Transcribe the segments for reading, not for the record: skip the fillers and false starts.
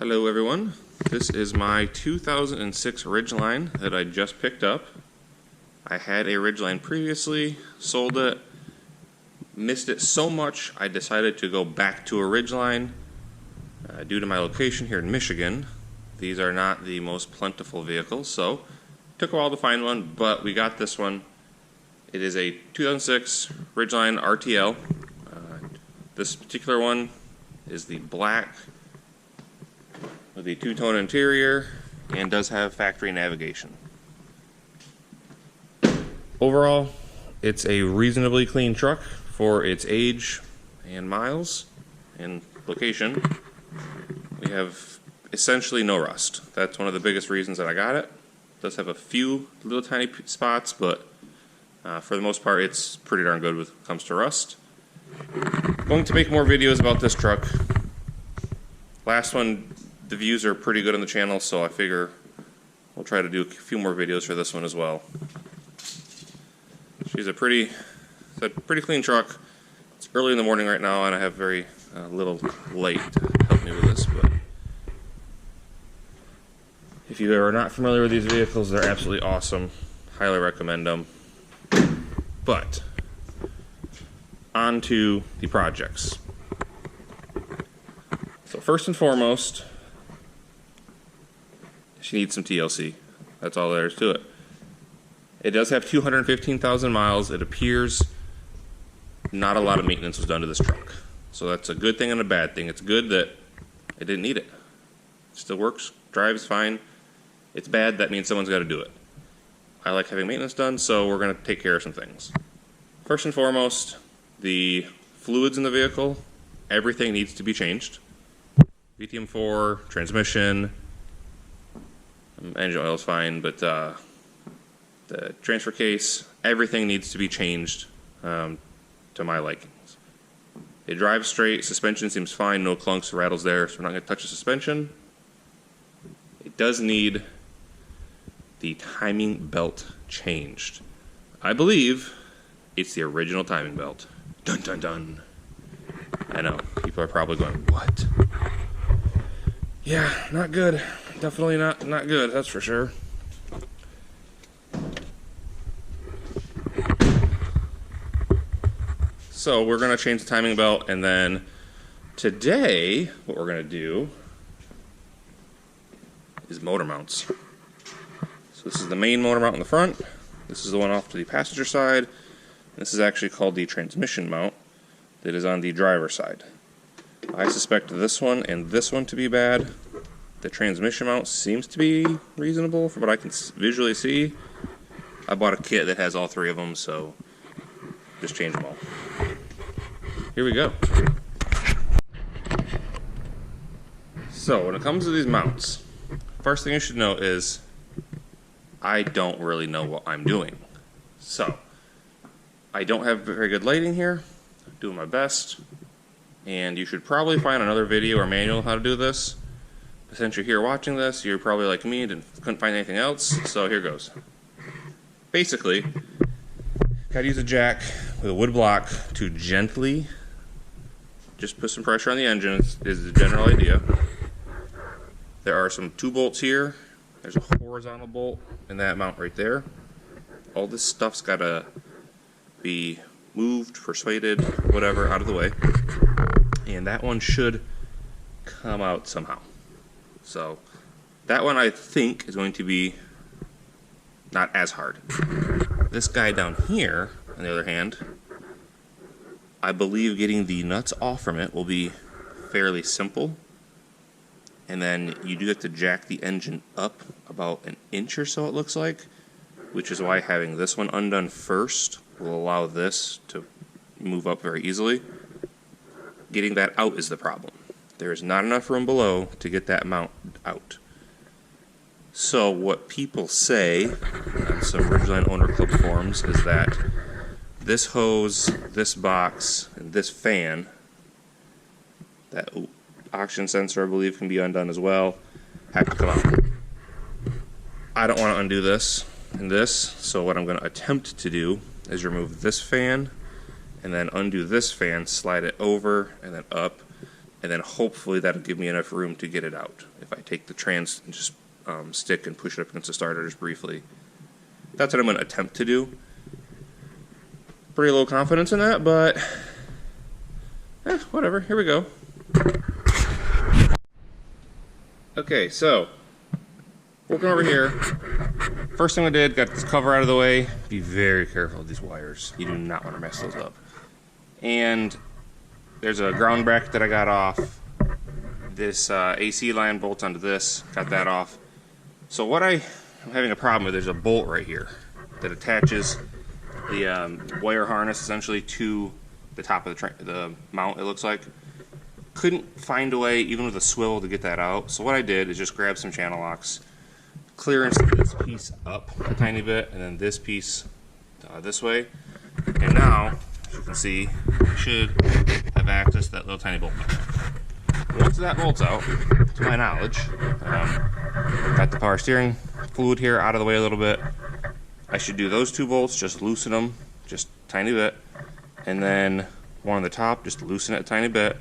Hello everyone, this is my 2006 Ridgeline that I just picked up. I had a Ridgeline previously, sold it, missed it so much I decided to go back to a Ridgeline due to my location here in Michigan. These are not the most plentiful vehicles, so it took a while to find one, but we got this one. It is a 2006 Ridgeline RTL. This particular one is the black with a two-tone interior and does have factory navigation. Overall, it's a reasonably clean truck for its age and miles and location. We have essentially no rust. That's one of the biggest reasons that I got it. It does have a few little tiny spots, but for the most part it's pretty darn good when it comes to rust. I'm going to make more videos about this truck. Last one, the views are pretty good on the channel, so I figure we'll try to do a few more videos for this one as well. She's a pretty clean truck. It's early in the morning right now, and I have very little light to help me with this. But if you are not familiar with these vehicles, they're absolutely awesome. Highly recommend them. But on to the projects. So first and foremost, she needs some TLC. That's all there is to it. It does have 215,000 miles. It appears not a lot of maintenance was done to this truck. So that's a good thing and a bad thing. It's good that it didn't need it. It still works, drives fine. It's bad, that means someone's got to do it. I like having maintenance done, so we're going to take care of some things. First and foremost, the fluids in the vehicle, everything needs to be changed. VTM4, transmission, engine oil is fine, but the transfer case, everything needs to be changed to my likings. It drives straight, suspension seems fine, no clunks or rattles there, so we're not going to touch the suspension. It does need the timing belt changed. I believe it's the original timing belt. Dun dun dun. I know, people are probably going, what? Yeah, not good. Definitely not good, that's for sure. So we're going to change the timing belt, and then today what we're going to do is motor mounts. So this is the main motor mount in the front. This is the one off to the passenger side. This is actually called the transmission mount that is on the driver's side. I suspect this one and this one to be bad. The transmission mount seems to be reasonable from what I can visually see. I bought a kit that has all three of them, so just change them all. Here we go. So when it comes to these mounts, first thing you should know is I don't really know what I'm doing. So I don't have very good lighting here. I'm doing my best, and you should probably find another video or manual how to do this. Since you're here watching this, you're probably like me and couldn't find anything else, so here goes. Basically, gotta use a jack with a wood block to gently just put some pressure on the engine, is the general idea. There are some 2 bolts here. There's a horizontal bolt in that mount right there. All this stuff's gotta be moved, persuaded, whatever, out of the way. And that one should come out somehow. So that one I think is going to be not as hard. This guy down here, on the other hand, I believe getting the nuts off from it will be fairly simple. And then you do have to jack the engine up about an inch or so, it looks like, which is why having this one undone first will allow this to move up very easily. Getting that out is the problem. There is not enough room below to get that mount out. So what people say on some Ridgeline Owner Club forums is that this hose, this box, and this fan, that oxygen sensor I believe can be undone as well, have to come out. I don't want to undo this and this, so what I'm going to attempt to do is remove this fan and then undo this fan, slide it over and then up, and then hopefully that'll give me enough room to get it out. If I take the trans and just stick and push it up against the starter just briefly. That's what I'm going to attempt to do. Pretty low confidence in that, but whatever. Here we go. Okay, so working over here. First thing I did, got this cover out of the way. Be very careful with these wires. You do not want to mess those up. And there's a ground bracket that I got off. This AC line bolts onto this. Got that off. So what I'm having a problem with, there's a bolt right here that attaches the wire harness essentially to the top of the mount, it looks like. Couldn't find a way, even with a swivel, to get that out. So what I did is just grab some channel locks, clearance this piece up a tiny bit, and then this piece this way. And now, as you can see, I should have access to that little tiny bolt. Once that bolt's out, to my knowledge, got the power steering fluid here out of the way a little bit. I should do those two bolts, just loosen them, just a tiny bit. And then one on the top, just loosen it a tiny bit.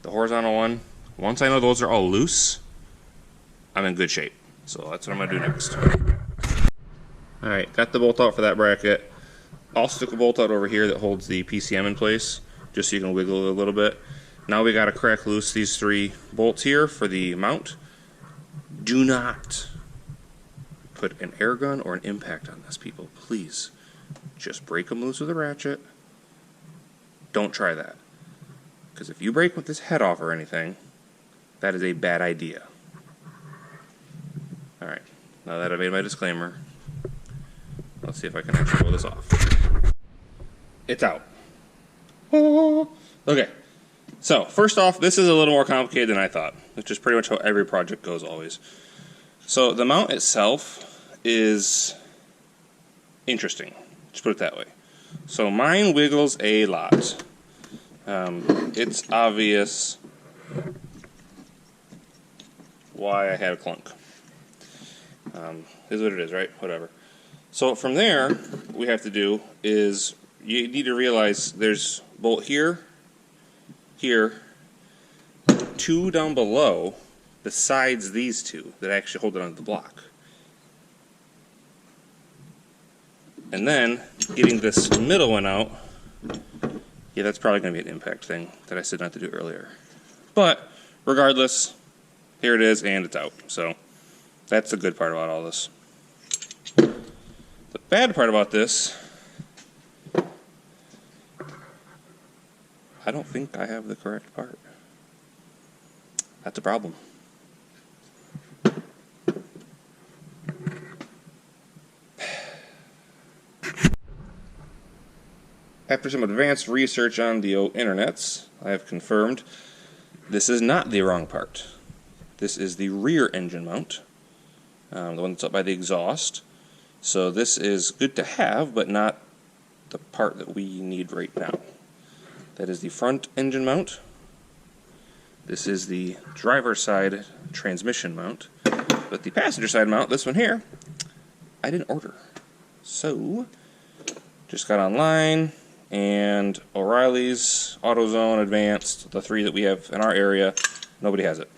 The horizontal one, once I know those are all loose, I'm in good shape. So that's what I'm going to do next. Alright, got the bolt out for that bracket. Also took a bolt out over here that holds the PCM in place, just so you can wiggle it a little bit. Now we got to crack loose these 3 bolts here for the mount. Do not put an air gun or an impact on this, people. Please. Just break them loose with a ratchet. Don't try that. Because if you break with this head off or anything, that is a bad idea. Alright, now that I've made my disclaimer, let's see if I can actually pull this off. It's out. Oh. Okay. So, first off, this is a little more complicated than I thought, which is pretty much how every project goes always. So, the mount itself is interesting. Just put it that way. So, mine wiggles a lot. It's obvious why I had a clunk. Is what it is, right? Whatever. So, from there, what we have to do is, you need to realize there's bolt here, here, 2 down below, besides these 2 that actually hold it onto the block. And then getting this middle one out, yeah, that's probably going to be an impact thing that I said not to do earlier. But regardless, here it is and it's out. So that's the good part about all this. The bad part about this, I don't think I have the correct part. That's a problem. After some advanced research on the internets, I have confirmed this is not the wrong part. This is the rear engine mount, the one that's up by the exhaust. So this is good to have, but not the part that we need right now. That is the front engine mount. This is the driver's side transmission mount. But the passenger side mount, this one here, I didn't order. So, just got online, and O'Reilly's, AutoZone, Advanced, the 3 that we have in our area, nobody has it.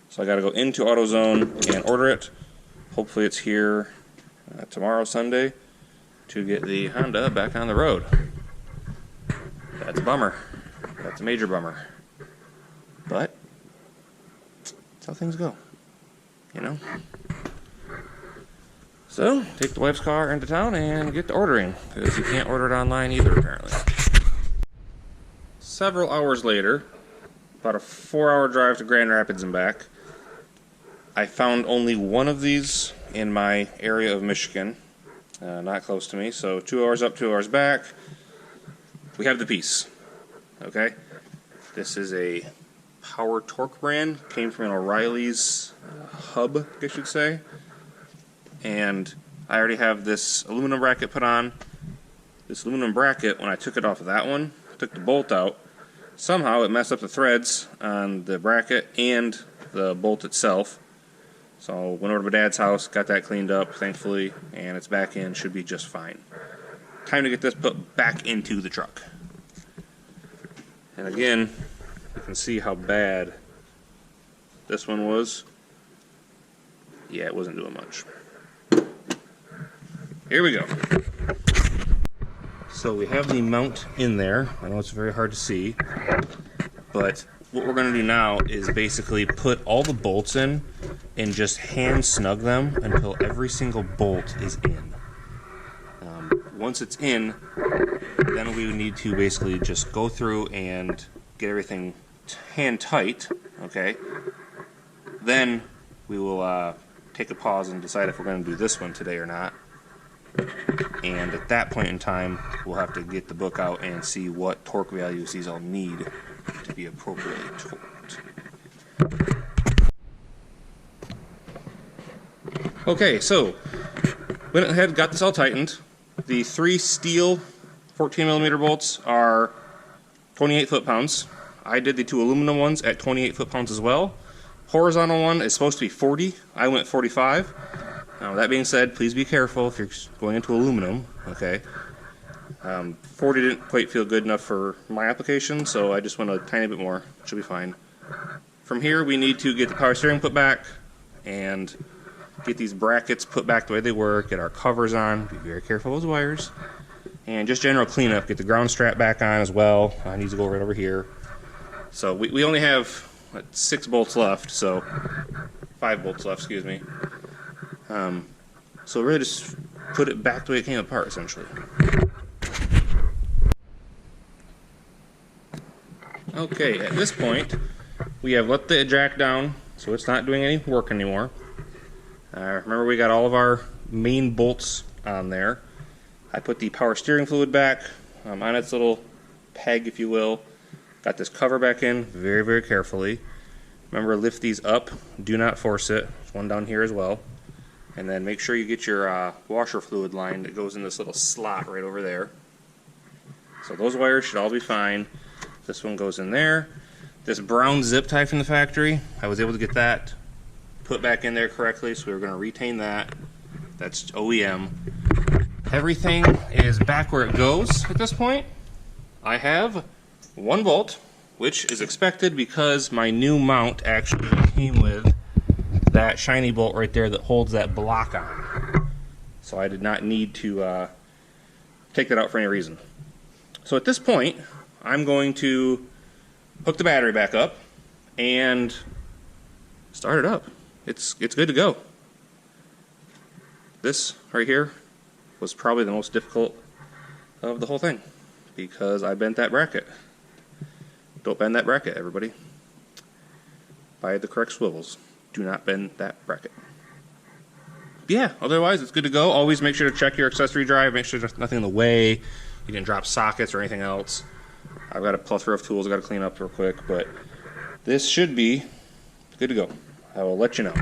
So I got to go into AutoZone and order it. Hopefully it's here tomorrow, Sunday, to get the Honda back on the road. That's a bummer. That's a major bummer. But that's how things go, you know? So, take the wife's car into town and get to ordering, because you can't order it online either, apparently. Several hours later, about a 4-hour drive to Grand Rapids and back, I found only one of these in my area of Michigan, not close to me, so 2 hours up, 2 hours back. We have the piece, okay? This is a Power Torque brand, came from an O'Reilly's hub, I guess you'd say. And I already have this aluminum bracket put on. This aluminum bracket, when I took it off of that one, took the bolt out, somehow it messed up the threads on the bracket and the bolt itself. So went over to my dad's house, got that cleaned up, thankfully, and it's back in, should be just fine. Time to get this put back into the truck. And again, you can see how bad this one was. Yeah, it wasn't doing much. Here we go. So we have the mount in there. I know it's very hard to see, but what we're going to do now is basically put all the bolts in and just hand snug them until every single bolt is in. Once it's in, then we need to basically just go through and get everything hand tight, okay? Then we will take a pause and decide if we're going to do this one today or not. And at that point in time, we'll have to get the book out and see what torque values these all need to be appropriately torqued. Okay, so went ahead, got this all tightened. The 3 steel 14mm bolts are 28 foot-pounds. I did the 2 aluminum ones at 28 foot-pounds as well. Horizontal one is supposed to be 40. I went 45. Now, that being said, please be careful if you're going into aluminum, okay? 40 didn't quite feel good enough for my application, so I just went a tiny bit more. Should be fine. From here, we need to get the power steering put back and get these brackets put back the way they were, get our covers on, be very careful with those wires, and just general cleanup, get the ground strap back on as well. I need to go right over here. So we only have 6 bolts left, so 5 bolts left, excuse me. So really just put it back the way it came apart, essentially. Okay, at this point, we have let the jack down, so it's not doing any work anymore. Remember, we got all of our main bolts on there. I put the power steering fluid back on its little peg, if you will. Got this cover back in very, very carefully. Remember, lift these up. Do not force it. There's one down here as well. And then make sure you get your washer fluid line that goes in this little slot right over there. So those wires should all be fine. This one goes in there. This brown zip tie from the factory, I was able to get that put back in there correctly, so we were going to retain that. That's OEM. Everything is back where it goes at this point. I have 1 bolt, which is expected because my new mount actually came with that shiny bolt right there that holds that block on. So I did not need to take that out for any reason. So at this point, I'm going to hook the battery back up and start it up. It's good to go. This right here was probably the most difficult of the whole thing because I bent that bracket. Don't bend that bracket, everybody. Buy the correct swivels. Do not bend that bracket. Yeah, otherwise it's good to go. Always make sure to check your accessory drive. Make sure there's nothing in the way. You didn't drop sockets or anything else. I've got a plethora of tools I've got to clean up real quick, but this should be good to go. I will let you know.